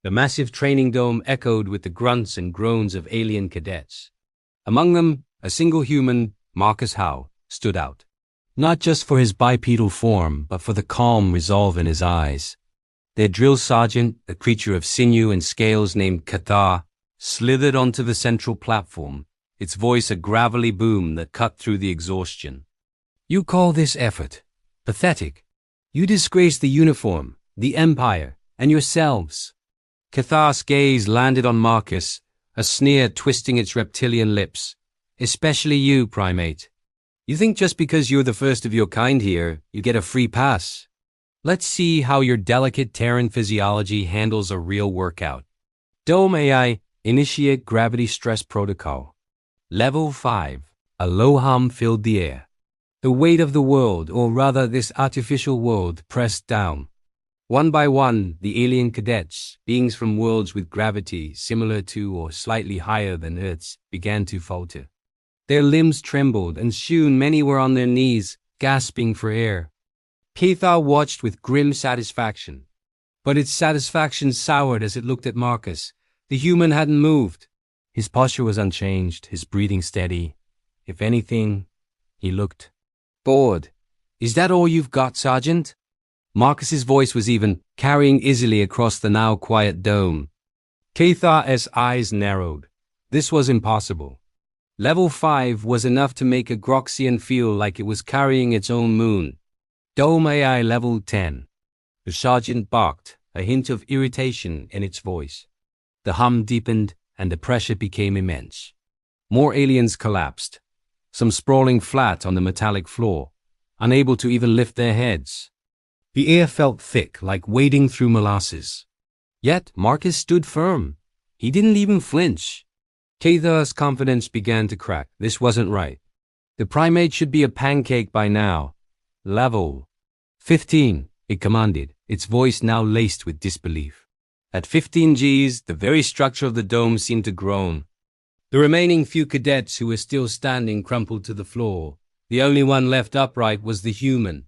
The massive training dome echoed with the grunts and groans of alien cadets. Among them, a single human, Marcus Hale, stood out. Not just for his bipedal form, but for the calm resolve in his eyes. Their drill sergeant, a creature of sinew and scales named Cathar, slithered onto the central platform, its voice a gravelly boom that cut through the exhaustion. "You call this effort pathetic? You disgrace the uniform, the Empire, and yourselves." Cathar's gaze landed on Marcus, a sneer twisting its reptilian lips. "Especially you, primate. You think just because you're the first of your kind here, you get a free pass? Let's see how your delicate Terran physiology handles a real workout. Dome AI, initiate gravity stress protocol. Level 5. A low hum filled the air. The weight of the world, or rather this artificial world, pressed down. One by one, the alien cadets, beings from worlds with gravity similar to or slightly higher than Earth's, began to falter. Their limbs trembled, and soon many were on their knees, gasping for air. Cathar watched with grim satisfaction. But its satisfaction soured as it looked at Marcus. The human hadn't moved. His posture was unchanged, his breathing steady. If anything, he looked bored. "Is that all you've got, Sergeant?" Marcus's voice was even, carrying easily across the now quiet dome. Cathar's eyes narrowed. This was impossible. Level 5 was enough to make a Groxian feel like it was carrying its own moon. Dome AI level 10. The sergeant barked, a hint of irritation in its voice. The hum deepened, and the pressure became immense. More aliens collapsed, some sprawling flat on the metallic floor, unable to even lift their heads. The air felt thick, like wading through molasses. Yet Marcus stood firm. He didn't even flinch. Cathar's confidence began to crack. This wasn't right. The primate should be a pancake by now. "Level 15, it commanded, its voice now laced with disbelief. At 15 Gs, the very structure of the dome seemed to groan. The remaining few cadets who were still standing crumpled to the floor. The only one left upright was the human.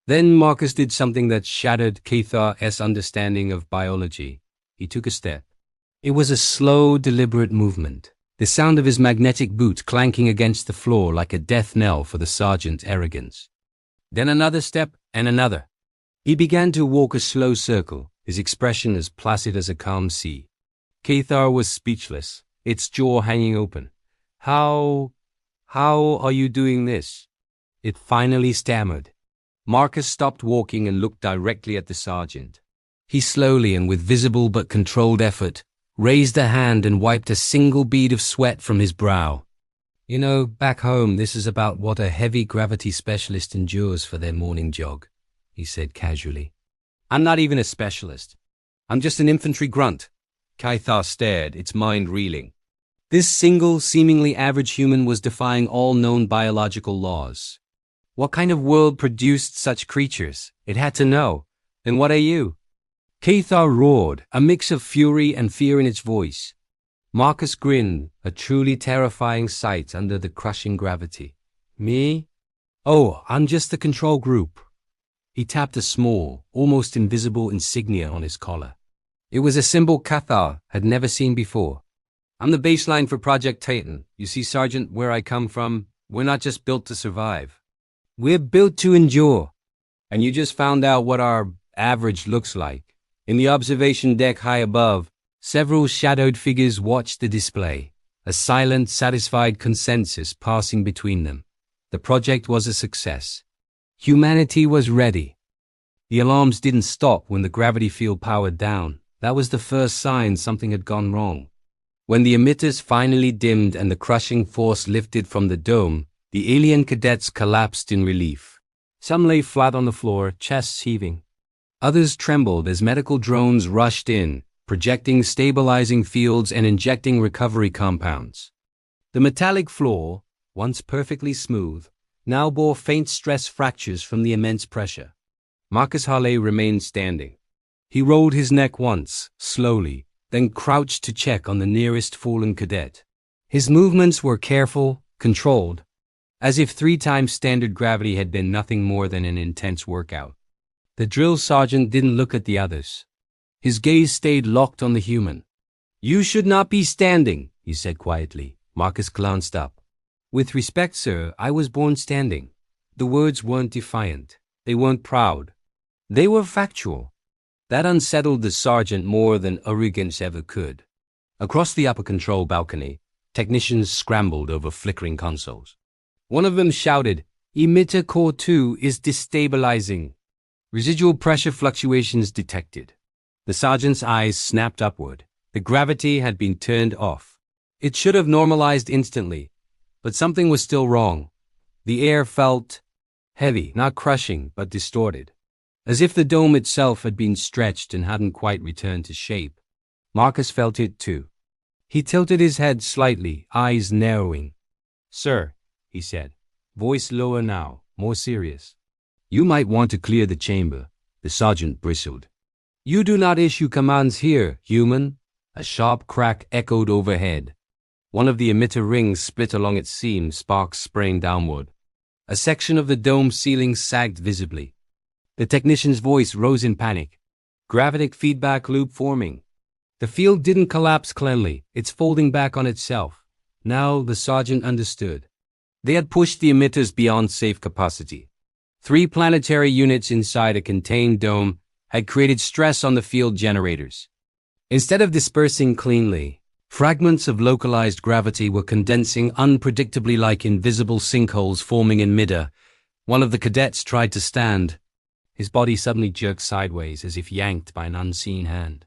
Then Marcus did something that shattered Cathar's understanding of biology. He took a step. It was a slow, deliberate movement, the sound of his magnetic boot clanking against the floor like a death knell for the sergeant's arrogance. Then another step, and another. He began to walk a slow circle, his expression as placid as a calm sea. Cathar was speechless, its jaw hanging open. How are you doing this?" It finally stammered. Marcus stopped walking and looked directly at the sergeant. He slowly and with visible but controlled effort raised a hand and wiped a single bead of sweat from his brow. "You know, back home, this is about what a heavy gravity specialist endures for their morning jog," he said casually. "I'm not even a specialist. I'm just an infantry grunt." Cathar stared, its mind reeling. This single, seemingly average human was defying all known biological laws. What kind of world produced such creatures? It had to know. "Then what are you?" Cathar roared, a mix of fury and fear in its voice. Marcus grinned, a truly terrifying sight under the crushing gravity. "Me? Oh, I'm just the control group." He tapped a small, almost invisible insignia on his collar. It was a symbol Cathar had never seen before. "I'm the baseline for Project Titan. You see, Sergeant, where I come from, we're not just built to survive. We're built to endure. And you just found out what our average looks like." In the observation deck high above, several shadowed figures watched the display, a silent, satisfied consensus passing between them. The project was a success. Humanity was ready. The alarms didn't stop when the gravity field powered down. That was the first sign something had gone wrong. When the emitters finally dimmed and the crushing force lifted from the dome, the alien cadets collapsed in relief. Some lay flat on the floor, chests heaving. Others trembled as medical drones rushed in, projecting stabilizing fields and injecting recovery compounds. The metallic floor, once perfectly smooth, now bore faint stress fractures from the immense pressure. Marcus Hale remained standing. He rolled his neck once, slowly, then crouched to check on the nearest fallen cadet. His movements were careful, controlled, as if 3 times standard gravity had been nothing more than an intense workout. The drill sergeant didn't look at the others. His gaze stayed locked on the human. "You should not be standing," he said quietly. Marcus glanced up. "With respect, sir, I was born standing." The words weren't defiant. They weren't proud. They were factual. That unsettled the sergeant more than arrogance ever could. Across the upper control balcony, technicians scrambled over flickering consoles. One of them shouted, "Emitter core 2 is destabilizing." Residual pressure fluctuations detected. The sergeant's eyes snapped upward. The gravity had been turned off. It should have normalized instantly, but something was still wrong. The air felt heavy, not crushing, but distorted, as if the dome itself had been stretched and hadn't quite returned to shape. Marcus felt it too. He tilted his head slightly, eyes narrowing. "Sir," he said, voice lower now, more serious. "You might want to clear the chamber." The sergeant bristled. "You do not issue commands here, human." A sharp crack echoed overhead. One of the emitter rings split along its seam, sparks spraying downward. A section of the dome ceiling sagged visibly. The technician's voice rose in panic. "Gravitic feedback loop forming." The field didn't collapse cleanly, it's folding back on itself. Now the sergeant understood. They had pushed the emitters beyond safe capacity. 3 planetary units inside a contained dome had created stress on the field generators. Instead of dispersing cleanly, fragments of localized gravity were condensing unpredictably like invisible sinkholes forming in midair. One of the cadets tried to stand. His body suddenly jerked sideways as if yanked by an unseen hand.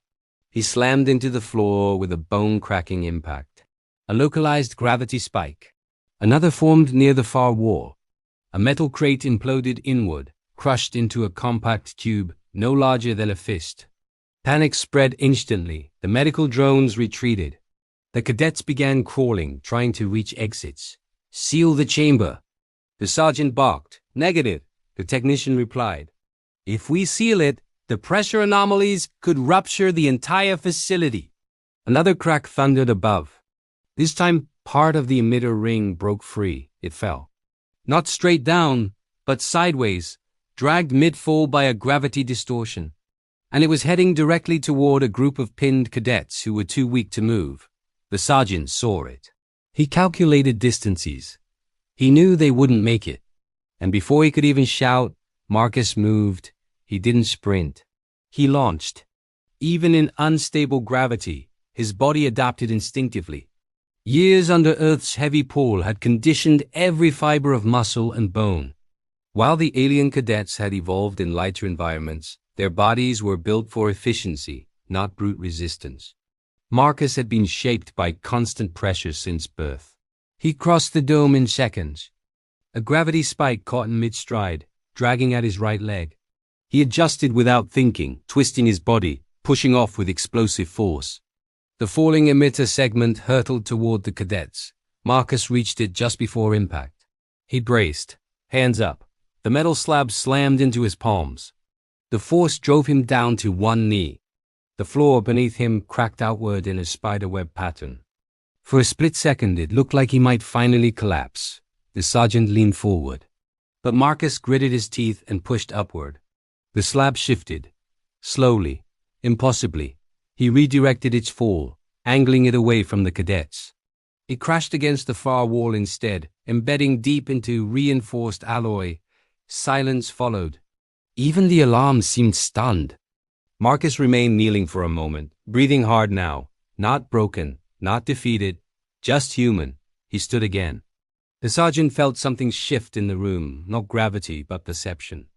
He slammed into the floor with a bone-cracking impact. A localized gravity spike. Another formed near the far wall. A metal crate imploded inward, crushed into a compact tube no larger than a fist. Panic spread instantly. The medical drones retreated. The cadets began crawling, trying to reach exits. "Seal the chamber." The sergeant barked. "Negative," the technician replied. "If we seal it, the pressure anomalies could rupture the entire facility." Another crack thundered above. This time, part of the emitter ring broke free. It fell. Not straight down, but sideways, dragged mid-fall by a gravity distortion. And it was heading directly toward a group of pinned cadets who were too weak to move. The sergeant saw it. He calculated distances. He knew they wouldn't make it. And before he could even shout, Marcus moved. He didn't sprint. He launched. Even in unstable gravity, his body adapted instinctively. Years under Earth's heavy pull had conditioned every fiber of muscle and bone. While the alien cadets had evolved in lighter environments, their bodies were built for efficiency, not brute resistance. Marcus had been shaped by constant pressure since birth. He crossed the dome in seconds. A gravity spike caught in mid-stride, dragging at his right leg. He adjusted without thinking, twisting his body, pushing off with explosive force. The falling emitter segment hurtled toward the cadets. Marcus reached it just before impact. He braced, hands up. The metal slab slammed into his palms. The force drove him down to one knee. The floor beneath him cracked outward in a spiderweb pattern. For a split second, it looked like he might finally collapse. The sergeant leaned forward. But Marcus gritted his teeth and pushed upward. The slab shifted. Slowly, impossibly, he redirected its fall, angling it away from the cadets. It crashed against the far wall instead, embedding deep into reinforced alloy. Silence followed. Even the alarm seemed stunned. Marcus remained kneeling for a moment, breathing hard now. Not broken, not defeated, just human. He stood again. The sergeant felt something shift in the room, not gravity, but perception.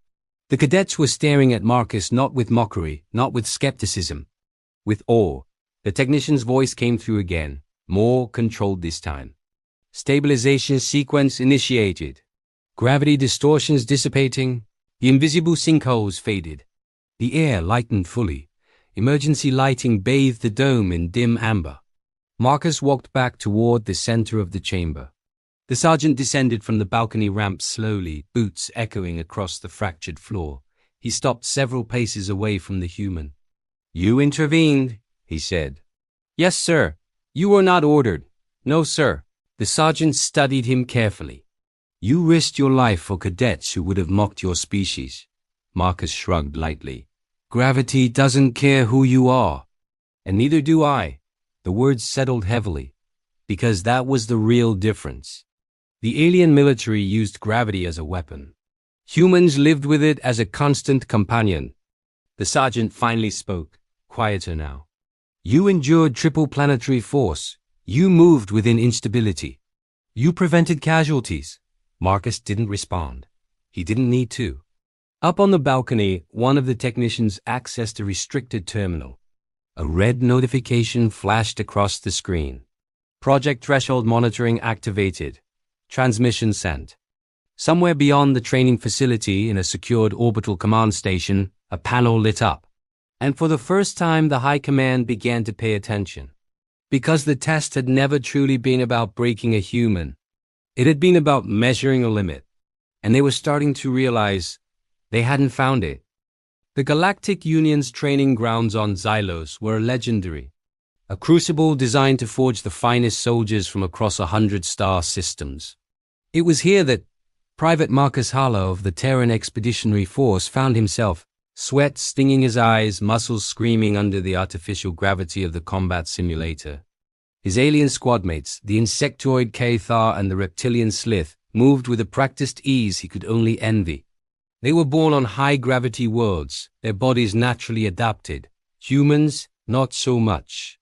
The cadets were staring at Marcus not with mockery, not with skepticism, with awe. The technician's voice came through again, more controlled this time. Stabilization sequence initiated. Gravity distortions dissipating. The invisible sinkholes faded. The air lightened fully. Emergency lighting bathed the dome in dim amber. Marcus walked back toward the center of the chamber. The sergeant descended from the balcony ramp slowly, boots echoing across the fractured floor. He stopped several paces away from the human. "You intervened," he said. "Yes, sir. You were not ordered." "No, sir." The sergeant studied him carefully. "You risked your life for cadets who would have mocked your species." Marcus shrugged lightly. Gravity doesn't care who you are. And neither do I. The words settled heavily, because that was the real difference. The alien military used gravity as a weapon. Humans lived with it as a constant companion. The sergeant finally spoke, quieter now. You endured triple planetary force. You moved within instability. You prevented casualties. Marcus didn't respond. He didn't need to. Up on the balcony, one of the technicians accessed a restricted terminal. A red notification flashed across the screen. Project Threshold monitoring activated. Transmission sent. Somewhere beyond the training facility in a secured orbital command station, a panel lit up. And for the first time, the high command began to pay attention. Because the test had never truly been about breaking a human. It had been about measuring a limit. And they were starting to realize they hadn't found it. The Galactic Union's training grounds on Xylos were legendary. A crucible designed to forge the finest soldiers from across 100 star systems. It was here that Private Marcus Hale of the Terran Expeditionary Force found himself, sweat stinging his eyes, muscles screaming under the artificial gravity of the combat simulator. His alien squadmates, the insectoid Cathar and the reptilian Slith, moved with a practiced ease he could only envy. They were born on high-gravity worlds, their bodies naturally adapted. Humans, not so much.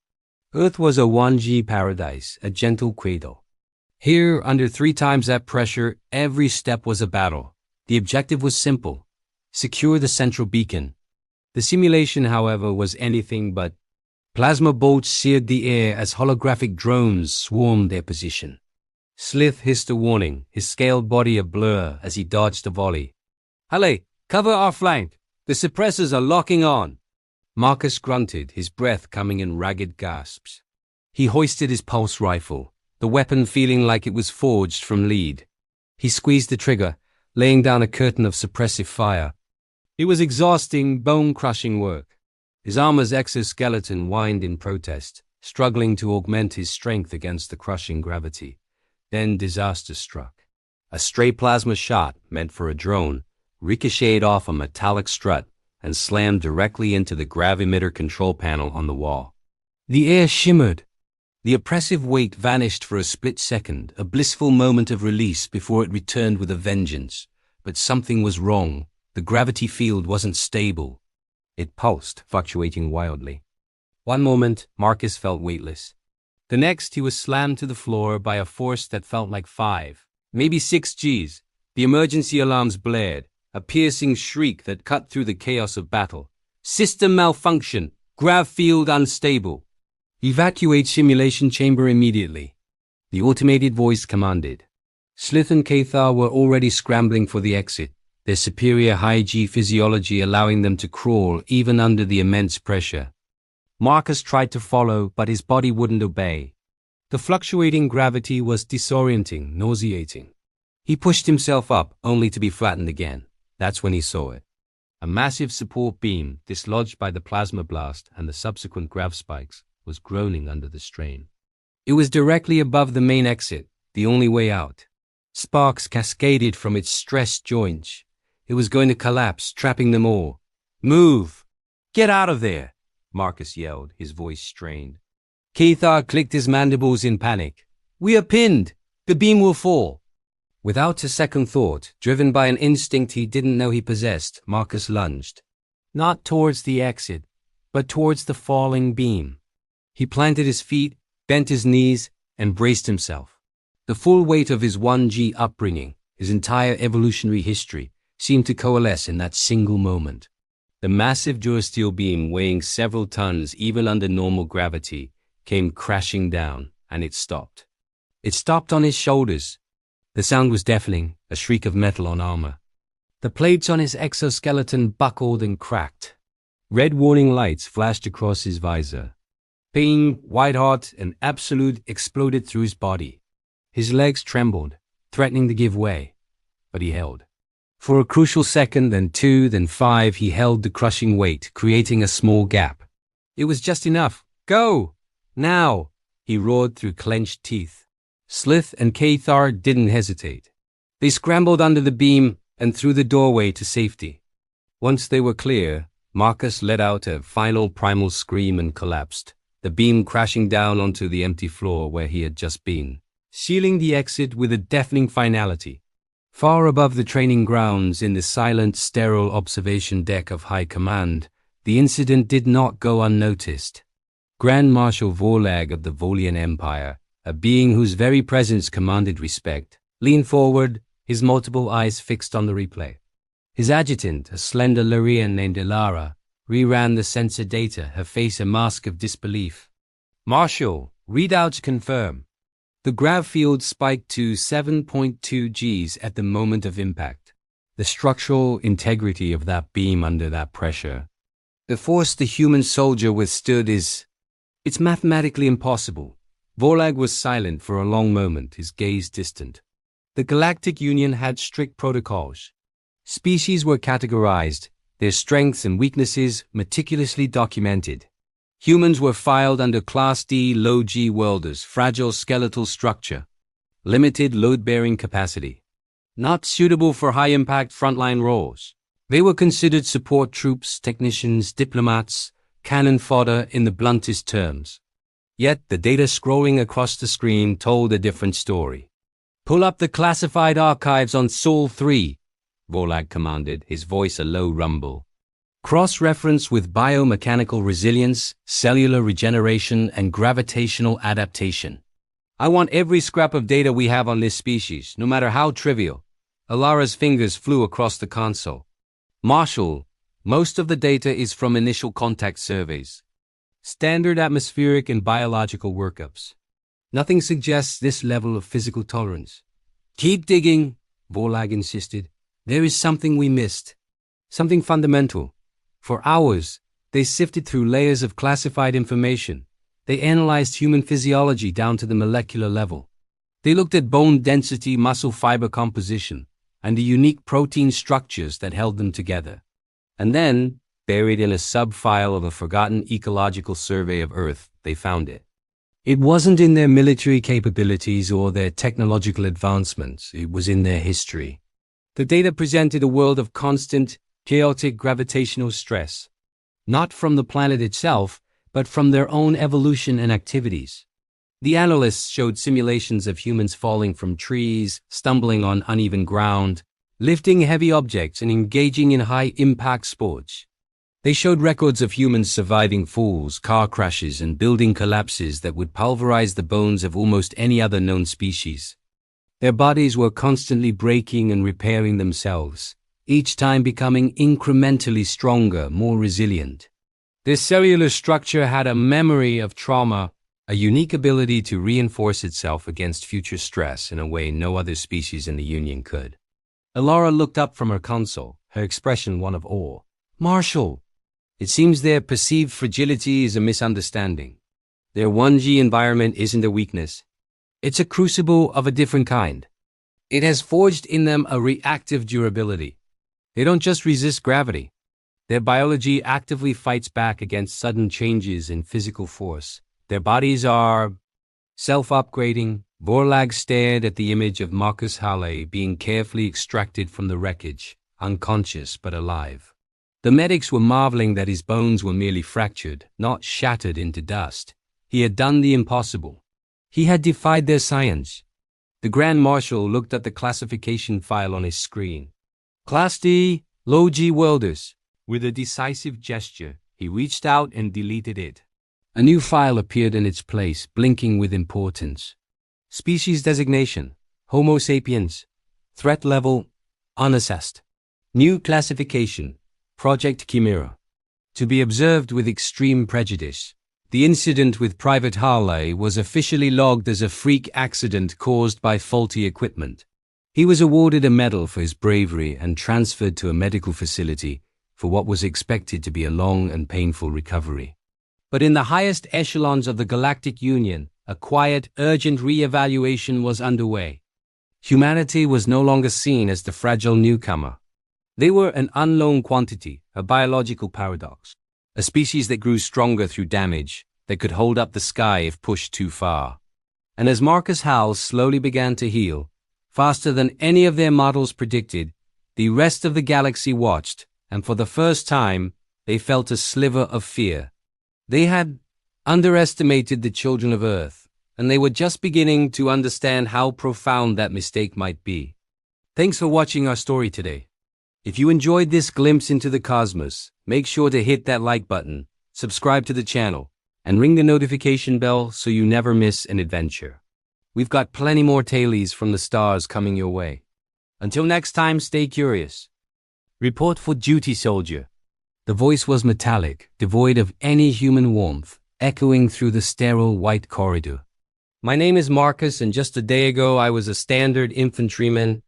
Earth was a 1G paradise, a gentle cradle. Here, under 3 times that pressure, every step was a battle. The objective was simple: secure the central beacon. The simulation, however, was anything but. Plasma bolts seared the air as holographic drones swarmed their position. Slith hissed a warning, his scaled body a blur as he dodged a volley. Hale, cover our flank. The suppressors are locking on. Marcus grunted, his breath coming in ragged gasps. He hoisted his pulse rifle, the weapon feeling like it was forged from lead. He squeezed the trigger, laying down a curtain of suppressive fire. It was exhausting, bone-crushing work. His armor's exoskeleton whined in protest, struggling to augment his strength against the crushing gravity. Then disaster struck. A stray plasma shot, meant for a drone, ricocheted off a metallic strut and slammed directly into the gravimeter control panel on the wall. The air shimmered. The oppressive weight vanished for a split second, a blissful moment of release before it returned with a vengeance. But something was wrong. The gravity field wasn't stable. It pulsed, fluctuating wildly. One moment, Marcus felt weightless. The next, he was slammed to the floor by a force that felt like 5, maybe 6 Gs. The emergency alarms blared, a piercing shriek that cut through the chaos of battle. System malfunction. Grav field unstable. Evacuate simulation chamber immediately. The automated voice commanded. Slith and Cathar were already scrambling for the exit, their superior high-G physiology allowing them to crawl even under the immense pressure. Marcus tried to follow, but his body wouldn't obey. The fluctuating gravity was disorienting, nauseating. He pushed himself up, only to be flattened again. That's when he saw it. A massive support beam, dislodged by the plasma blast and the subsequent grav spikes, was groaning under the strain. It was directly above the main exit, the only way out. Sparks cascaded from its stressed joints. It was going to collapse, trapping them all. Move! Get out of there! Marcus yelled, his voice strained. Cathar clicked his mandibles in panic. We are pinned! The beam will fall! Without a second thought, driven by an instinct he didn't know he possessed, Marcus lunged. Not towards the exit, but towards the falling beam. He planted his feet, bent his knees, and braced himself. The full weight of his 1G upbringing, his entire evolutionary history, seemed to coalesce in that single moment. The massive durasteel beam, weighing several tons even under normal gravity, came crashing down, and it stopped. It stopped on his shoulders. The sound was deafening, a shriek of metal on armor. The plates on his exoskeleton buckled and cracked. Red warning lights flashed across his visor. Pain, white-hot, and absolute exploded through his body. His legs trembled, threatening to give way, but he held. For a crucial second, then 2, then 5, he held the crushing weight, creating a small gap. It was just enough. Go! Now! He roared through clenched teeth. Slith and Cathar didn't hesitate. They scrambled under the beam and through the doorway to safety. Once they were clear, Marcus let out a final primal scream and collapsed, the beam crashing down onto the empty floor where he had just been, sealing the exit with a deafening finality. Far above the training grounds, in the silent, sterile observation deck of High Command, the incident did not go unnoticed. Grand Marshal Vorlag of the Volian Empire, a being whose very presence commanded respect, leaned forward, his multiple eyes fixed on the replay. His adjutant, a slender Lyrian named Ilara, reran the sensor data, her face a mask of disbelief. "Marshal, readouts confirm. The grav field spiked to 7.2 Gs at the moment of impact. The structural integrity of that beam under that pressure. The force the human soldier withstood it's mathematically impossible." Vorlag was silent for a long moment, his gaze distant. The Galactic Union had strict protocols. Species were categorized, their strengths and weaknesses meticulously documented. Humans were filed under Class D low-G welders, fragile skeletal structure, limited load-bearing capacity, not suitable for high-impact frontline roles. They were considered support troops, technicians, diplomats, cannon fodder in the bluntest terms. Yet the data scrolling across the screen told a different story. "Pull up the classified archives on Sol 3, Vorlag commanded, his voice a low rumble. "Cross-reference with biomechanical resilience, cellular regeneration, and gravitational adaptation. I want every scrap of data we have on this species, no matter how trivial." Alara's fingers flew across the console. "Marshal, most of the data is from initial contact surveys. Standard atmospheric and biological workups. Nothing suggests this level of physical tolerance." "Keep digging," Vorlag insisted. "There is something we missed. Something fundamental." For hours, they sifted through layers of classified information. They analyzed human physiology down to the molecular level. They looked at bone density, muscle fiber composition, and the unique protein structures that held them together. And then, buried in a sub-file of a forgotten ecological survey of Earth, they found it. It wasn't in their military capabilities or their technological advancements, it was in their history. The data presented a world of constant, chaotic gravitational stress, not from the planet itself, but from their own evolution and activities. The analysts showed simulations of humans falling from trees, stumbling on uneven ground, lifting heavy objects, and engaging in high-impact sports. They showed records of humans surviving falls, car crashes, and building collapses that would pulverize the bones of almost any other known species. Their bodies were constantly breaking and repairing themselves, each time becoming incrementally stronger, more resilient. Their cellular structure had a memory of trauma, a unique ability to reinforce itself against future stress in a way no other species in the Union could. Alara looked up from her console, her expression one of awe. "Marshal, it seems their perceived fragility is a misunderstanding. Their 1G environment isn't a weakness. It's a crucible of a different kind. It has forged in them a reactive durability. They don't just resist gravity. Their biology actively fights back against sudden changes in physical force. Their bodies are self-upgrading." Vorlag stared at the image of Marcus Hale being carefully extracted from the wreckage, unconscious but alive. The medics were marveling that his bones were merely fractured, not shattered into dust. He had done the impossible. He had defied their science. The Grand Marshal looked at the classification file on his screen. "Class D, low-G welders." With a decisive gesture, he reached out and deleted it. A new file appeared in its place, blinking with importance. Species designation, Homo sapiens. Threat level, unassessed. New classification, Project Chimera. To be observed with extreme prejudice. The incident with Private Hale was officially logged as a freak accident caused by faulty equipment. He was awarded a medal for his bravery and transferred to a medical facility for what was expected to be a long and painful recovery. But in the highest echelons of the Galactic Union, a quiet, urgent re-evaluation was underway. Humanity was no longer seen as the fragile newcomer. They were an unknown quantity, a biological paradox, a species that grew stronger through damage, that could hold up the sky if pushed too far. And as Marcus Hale slowly began to heal, faster than any of their models predicted, the rest of the galaxy watched, and for the first time, they felt a sliver of fear. They had underestimated the children of Earth, and they were just beginning to understand how profound that mistake might be. Thanks for watching our story today. If you enjoyed this glimpse into the cosmos, make sure to hit that like button, subscribe to the channel, and ring the notification bell so you never miss an adventure. We've got plenty more tales from the stars coming your way. Until next time, stay curious. Report for duty, soldier. The voice was metallic, devoid of any human warmth, echoing through the sterile white corridor. My name is Marcus, and just a day ago I was a standard infantryman.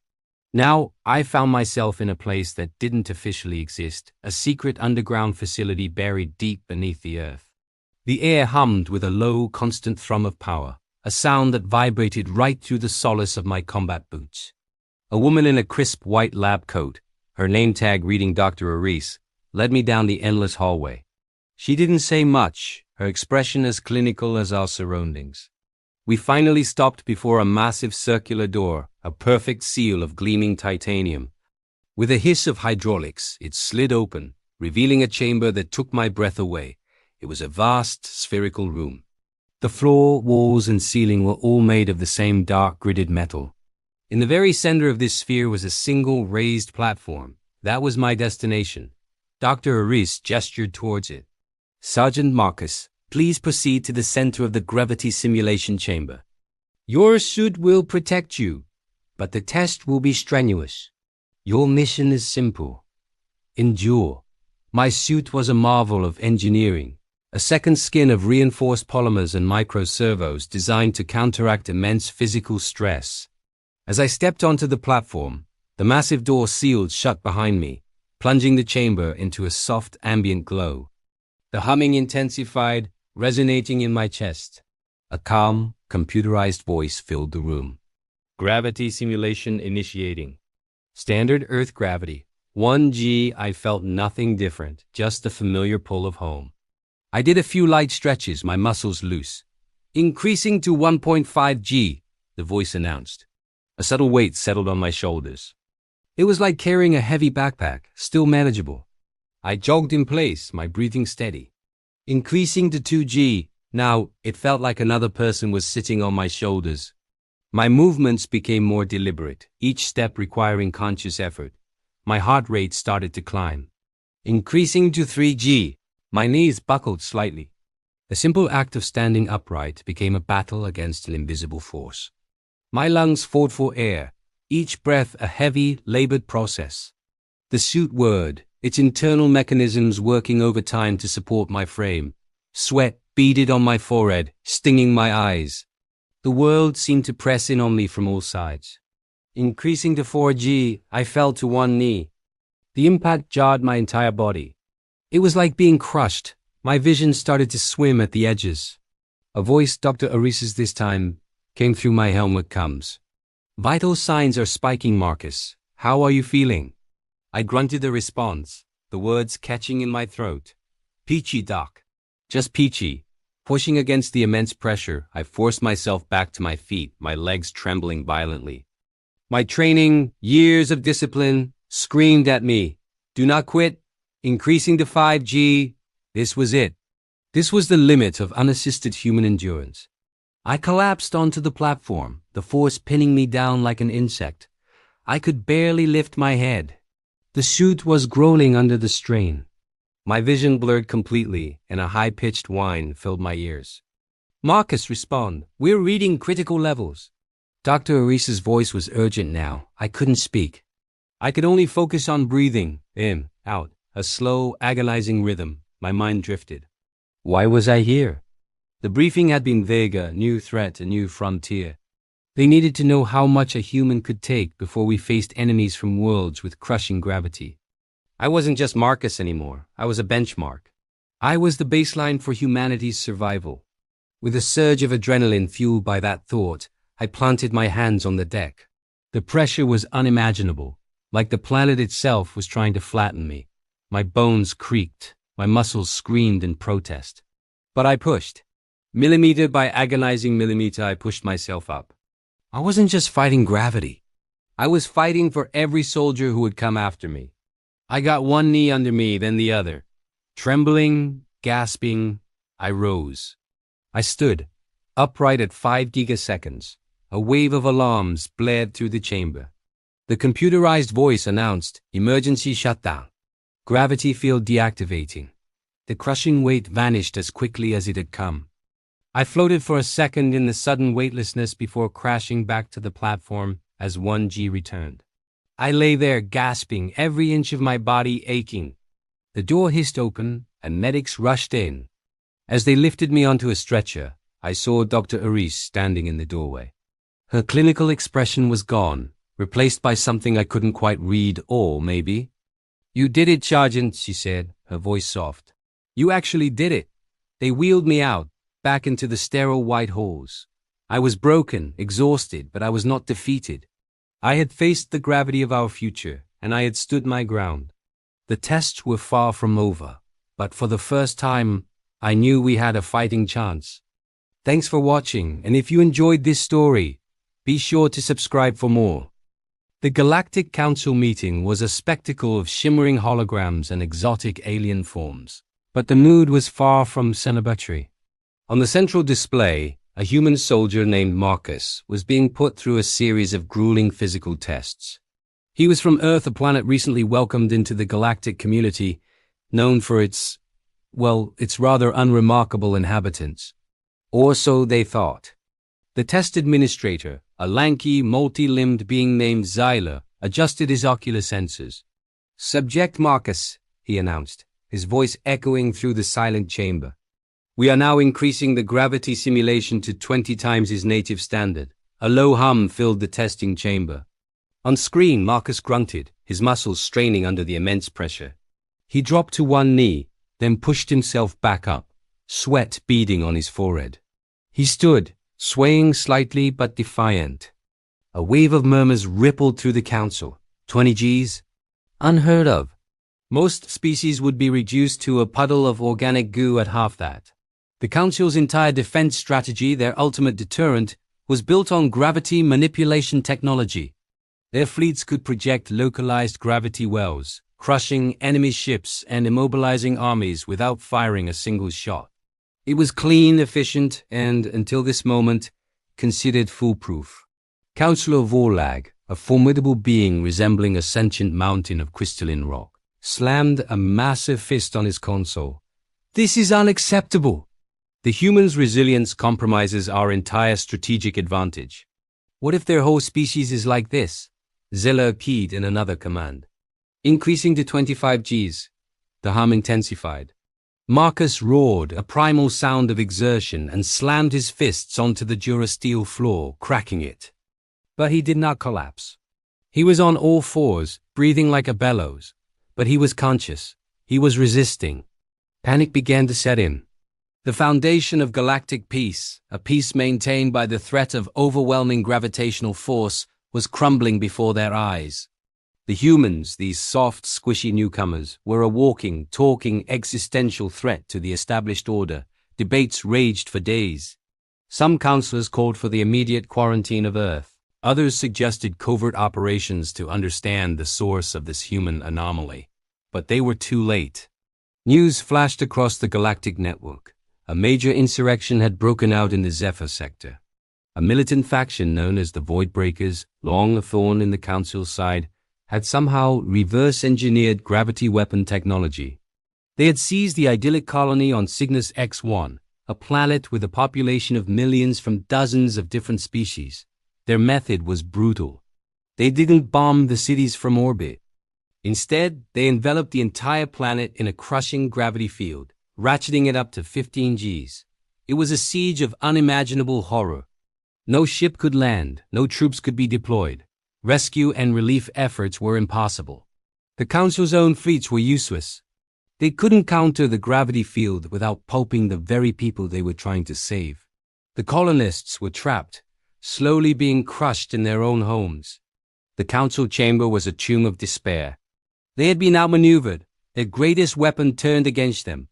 Now I found myself in a place that didn't officially exist, a secret underground facility buried deep beneath the earth. The air hummed with a low, constant thrum of power, a sound that vibrated right through the solace of my combat boots. A woman in a crisp white lab coat, her name tag reading Dr. Aris, led me down the endless hallway. She didn't say much, her expression as clinical as our surroundings. We finally stopped before a massive circular door, a perfect seal of gleaming titanium. With a hiss of hydraulics, it slid open, revealing a chamber that took my breath away. It was a vast, spherical room. The floor, walls, and ceiling were all made of the same dark, gridded metal. In the very center of this sphere was a single raised platform. That was my destination. Dr. Aris gestured towards it. Sergeant Marcus, please proceed to the center of the gravity simulation chamber. Your suit will protect you, but the test will be strenuous. Your mission is simple. Endure. My suit was a marvel of engineering, a second skin of reinforced polymers and microservos designed to counteract immense physical stress. As I stepped onto the platform, the massive door sealed shut behind me, plunging the chamber into a soft ambient glow. The humming intensified, resonating in my chest. A calm, computerized voice filled the room. Gravity simulation initiating. Standard Earth gravity. 1G. I felt nothing different, just the familiar pull of home. I did a few light stretches, my muscles loose. Increasing to 1.5G, the voice announced. A subtle weight settled on my shoulders. It was like carrying a heavy backpack, still manageable. I jogged in place, my breathing steady. Increasing to 2G, now it felt like another person was sitting on my shoulders. My movements became more deliberate, each step requiring conscious effort. My heart rate started to climb. Increasing to 3G, my knees buckled slightly. The simple act of standing upright became a battle against an invisible force. My lungs fought for air, each breath a heavy, labored process. The suit whirred, its internal mechanisms working overtime to support my frame. Sweat beaded on my forehead, stinging my eyes. The world seemed to press in on me from all sides. Increasing to 4G, I fell to one knee. The impact jarred my entire body. It was like being crushed. My vision started to swim at the edges. A voice, Dr. Aris's this time, came through my helmet comes. Vital signs are spiking, Marcus. How are you feeling? I grunted a response, the words catching in my throat. Peachy, Doc. Just peachy. Pushing against the immense pressure, I forced myself back to my feet, my legs trembling violently. My training, years of discipline, screamed at me. Do not quit. Increasing to 5G. This was it. This was the limit of unassisted human endurance. I collapsed onto the platform, the force pinning me down like an insect. I could barely lift my head. The suit was groaning under the strain. My vision blurred completely, and a high-pitched whine filled my ears. Marcus, respond. We're reading critical levels. Dr. Aris's voice was urgent now. I couldn't speak. I could only focus on breathing, in, out, a slow, agonizing rhythm. My mind drifted. Why was I here? The briefing had been vague, a new threat, a new frontier. They needed to know how much a human could take before we faced enemies from worlds with crushing gravity. I wasn't just Marcus anymore. I was a benchmark. I was the baseline for humanity's survival. With a surge of adrenaline fueled by that thought, I planted my hands on the deck. The pressure was unimaginable, like the planet itself was trying to flatten me. My bones creaked, my muscles screamed in protest. But I pushed. Millimeter by agonizing millimeter, I pushed myself up. I wasn't just fighting gravity. I was fighting for every soldier who would come after me. I got one knee under me, then the other. Trembling, gasping, I rose. I stood, upright at 5 gigaseconds. A wave of alarms blared through the chamber. The computerized voice announced, "Emergency shutdown. Gravity field deactivating." The crushing weight vanished as quickly as it had come. I floated for a second in the sudden weightlessness before crashing back to the platform as 1G returned. I lay there gasping, every inch of my body aching. The door hissed open, and medics rushed in. As they lifted me onto a stretcher, I saw Dr. Aris standing in the doorway. Her clinical expression was gone, replaced by something I couldn't quite read, or maybe. "You did it, Sergeant," she said, her voice soft. "You actually did it." They wheeled me out, back into the sterile white halls. I was broken, exhausted, but I was not defeated. I had faced the gravity of our future, and I had stood my ground. The tests were far from over, but for the first time, I knew we had a fighting chance. Thanks for watching, and if you enjoyed this story, be sure to subscribe for more. The Galactic Council meeting was a spectacle of shimmering holograms and exotic alien forms, but the mood was far from celebratory. On the central display, a human soldier named Marcus was being put through a series of grueling physical tests. He was from Earth, a planet recently welcomed into the galactic community, known for its rather unremarkable inhabitants. Or so they thought. The test administrator, a lanky, multi-limbed being named Xyler, adjusted his ocular sensors. "Subject Marcus," he announced, his voice echoing through the silent chamber. "We are now increasing the gravity simulation to 20 times his native standard." A low hum filled the testing chamber. On screen, Marcus grunted, his muscles straining under the immense pressure. He dropped to one knee, then pushed himself back up, sweat beading on his forehead. He stood, swaying slightly but defiant. A wave of murmurs rippled through the council. 20 Gs? Unheard of. Most species would be reduced to a puddle of organic goo at half that. The council's entire defense strategy, their ultimate deterrent, was built on gravity manipulation technology. Their fleets could project localized gravity wells, crushing enemy ships and immobilizing armies without firing a single shot. It was clean, efficient, and, until this moment, considered foolproof. Councillor Vorlag, a formidable being resembling a sentient mountain of crystalline rock, slammed a massive fist on his console. "This is unacceptable! The humans' resilience compromises our entire strategic advantage. What if their whole species is like this?" Zilla keyed in another command. Increasing to 25 Gs. The hum intensified. Marcus roared, a primal sound of exertion, and slammed his fists onto the durasteel floor, cracking it. But he did not collapse. He was on all fours, breathing like a bellows. But he was conscious. He was resisting. Panic began to set in. The foundation of galactic peace, a peace maintained by the threat of overwhelming gravitational force, was crumbling before their eyes. The humans, these soft, squishy newcomers, were a walking, talking existential threat to the established order. Debates raged for days. Some councillors called for the immediate quarantine of Earth. Others suggested covert operations to understand the source of this human anomaly. But they were too late. News flashed across the galactic network. A major insurrection had broken out in the Zephyr sector. A militant faction known as the Voidbreakers, long a thorn in the council's side, had somehow reverse-engineered gravity weapon technology. They had seized the idyllic colony on Cygnus X1, a planet with a population of millions from dozens of different species. Their method was brutal. They didn't bomb the cities from orbit. Instead, they enveloped the entire planet in a crushing gravity field, ratcheting it up to 15 Gs. It was a siege of unimaginable horror. No ship could land, no troops could be deployed. Rescue and relief efforts were impossible. The Council's own fleets were useless. They couldn't counter the gravity field without pulping the very people they were trying to save. The colonists were trapped, slowly being crushed in their own homes. The Council chamber was a tomb of despair. They had been outmaneuvered, their greatest weapon turned against them.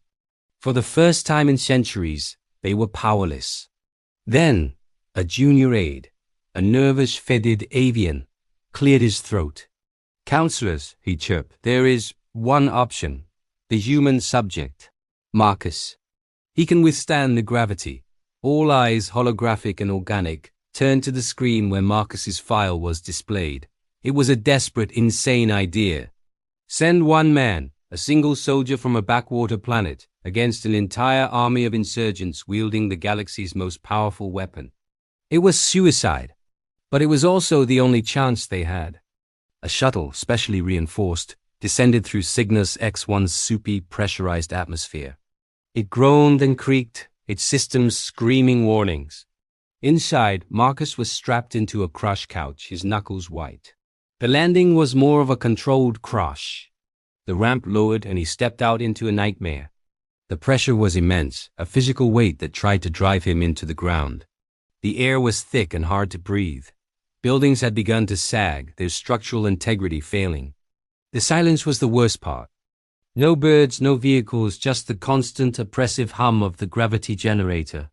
For the first time in centuries, they were powerless. Then, a junior aide, a nervous, fetid avian, cleared his throat. "Councillors," he chirped, "there is one option. The human subject, Marcus. He can withstand the gravity. All eyes, holographic and organic, turned to the screen where Marcus's file was displayed. It was a desperate, insane idea. Send one man, a single soldier from a backwater planet, against an entire army of insurgents wielding the galaxy's most powerful weapon. It was suicide, but it was also the only chance they had. A shuttle, specially reinforced, descended through Cygnus X1's soupy, pressurized atmosphere. It groaned and creaked, its systems screaming warnings. Inside, Marcus was strapped into a crush couch, his knuckles white. The landing was more of a controlled crash. The ramp lowered and he stepped out into a nightmare. The pressure was immense, a physical weight that tried to drive him into the ground. The air was thick and hard to breathe. Buildings had begun to sag, their structural integrity failing. The silence was the worst part. No birds, no vehicles, just the constant, oppressive hum of the gravity generator.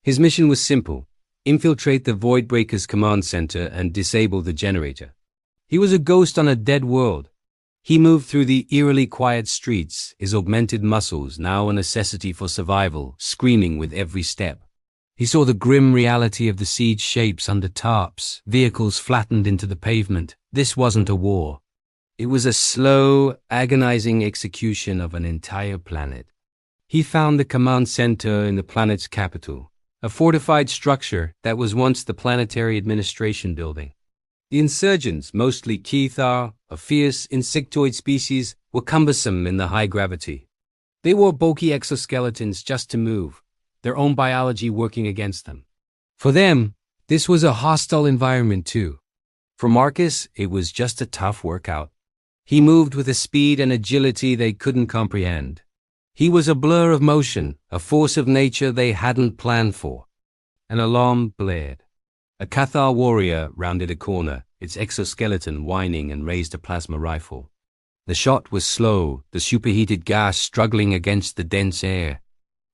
His mission was simple: infiltrate the Voidbreaker's command center and disable the generator. He was a ghost on a dead world. He moved through the eerily quiet streets, his augmented muscles now a necessity for survival, screaming with every step. He saw the grim reality of the siege shapes under tarps, vehicles flattened into the pavement. This wasn't a war. It was a slow, agonizing execution of an entire planet. He found the command center in the planet's capital, a fortified structure that was once the planetary administration building. The insurgents, mostly Kethar, a fierce insectoid species, were cumbersome in the high gravity. They wore bulky exoskeletons just to move, their own biology working against them. For them, this was a hostile environment too. For Marcus, it was just a tough workout. He moved with a speed and agility they couldn't comprehend. He was a blur of motion, a force of nature they hadn't planned for. An alarm blared. A Cathar warrior rounded a corner, its exoskeleton whining, and raised a plasma rifle. The shot was slow, the superheated gas struggling against the dense air.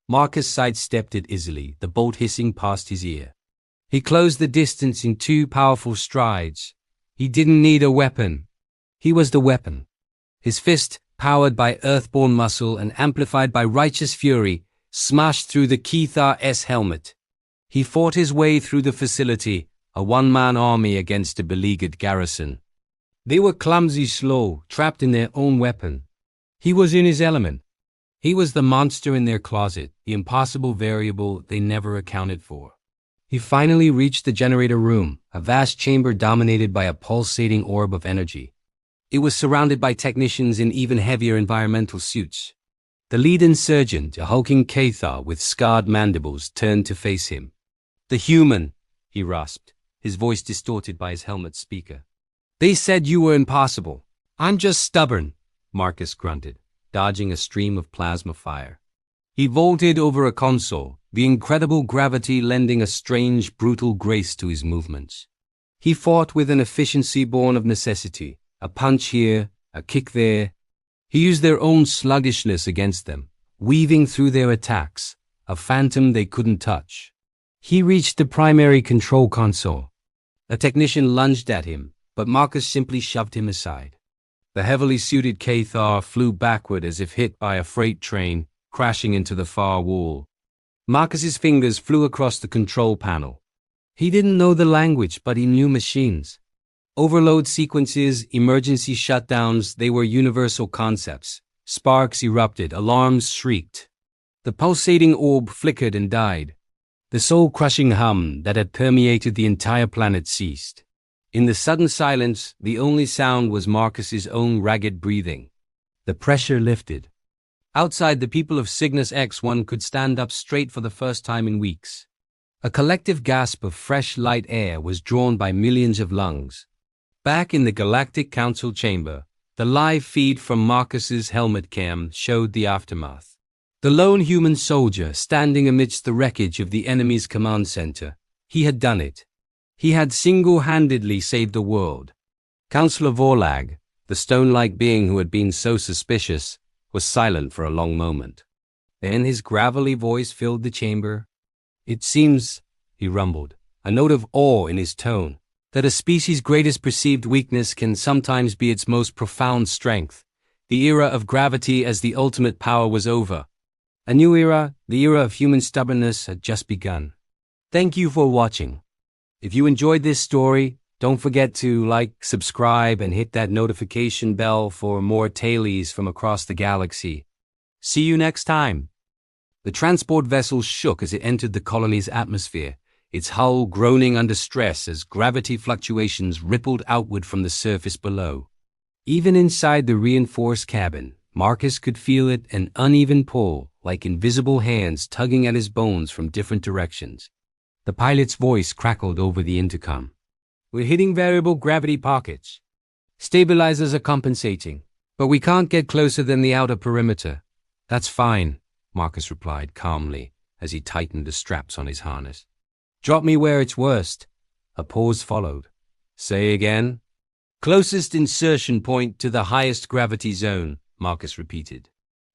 Marcus sidestepped it easily, the bolt hissing past his ear. He closed the distance in 2 powerful strides. He didn't need a weapon. He was the weapon. His fist, powered by earthborn muscle and amplified by righteous fury, smashed through the Kethar S helmet. He fought his way through the facility, a one-man army against a beleaguered garrison. They were clumsy, slow, trapped in their own weapon. He was in his element. He was the monster in their closet, the impossible variable they never accounted for. He finally reached the generator room, a vast chamber dominated by a pulsating orb of energy. It was surrounded by technicians in even heavier environmental suits. The lead insurgent, a hulking Kethar with scarred mandibles, turned to face him. "The human," he rasped, his voice distorted by his helmet speaker. "They said you were impossible. I'm just stubborn," Marcus grunted, dodging a stream of plasma fire. He vaulted over a console, the incredible gravity lending a strange, brutal grace to his movements. He fought with an efficiency born of necessity, a punch here, a kick there. He used their own sluggishness against them, weaving through their attacks, a phantom they couldn't touch. He reached the primary control console. A technician lunged at him, but Marcus simply shoved him aside. The heavily suited Kethar flew backward as if hit by a freight train, crashing into the far wall. Marcus's fingers flew across the control panel. He didn't know the language, but he knew machines. Overload sequences, emergency shutdowns, they were universal concepts. Sparks erupted, alarms shrieked. The pulsating orb flickered and died. The soul-crushing hum that had permeated the entire planet ceased. In the sudden silence, the only sound was Marcus's own ragged breathing. The pressure lifted. Outside, the people of Cygnus X1 could stand up straight for the first time in weeks. A collective gasp of fresh, light air was drawn by millions of lungs. Back in the Galactic Council chamber, the live feed from Marcus's helmet cam showed the aftermath. The lone human soldier standing amidst the wreckage of the enemy's command center. He had done it. He had single-handedly saved the world. Counselor Vorlag, the stone-like being who had been so suspicious, was silent for a long moment. Then his gravelly voice filled the chamber. "It seems," he rumbled, a note of awe in his tone, "that a species' greatest perceived weakness can sometimes be its most profound strength. The era of gravity as the ultimate power was over. A new era, the era of human stubbornness, had just begun. Thank you for watching. If you enjoyed this story, don't forget to like, subscribe, and hit that notification bell for more tales from across the galaxy. See you next time. The transport vessel shook as it entered the colony's atmosphere, its hull groaning under stress as gravity fluctuations rippled outward from the surface below. Even inside the reinforced cabin, Marcus could feel it, an uneven pull, like invisible hands tugging at his bones from different directions. The pilot's voice crackled over the intercom. We're hitting variable gravity pockets. Stabilizers are compensating, but we can't get closer than the outer perimeter. That's fine, Marcus replied calmly as he tightened the straps on his harness. Drop me where it's worst. A pause followed. Say again? Closest insertion point to the highest gravity zone, Marcus repeated.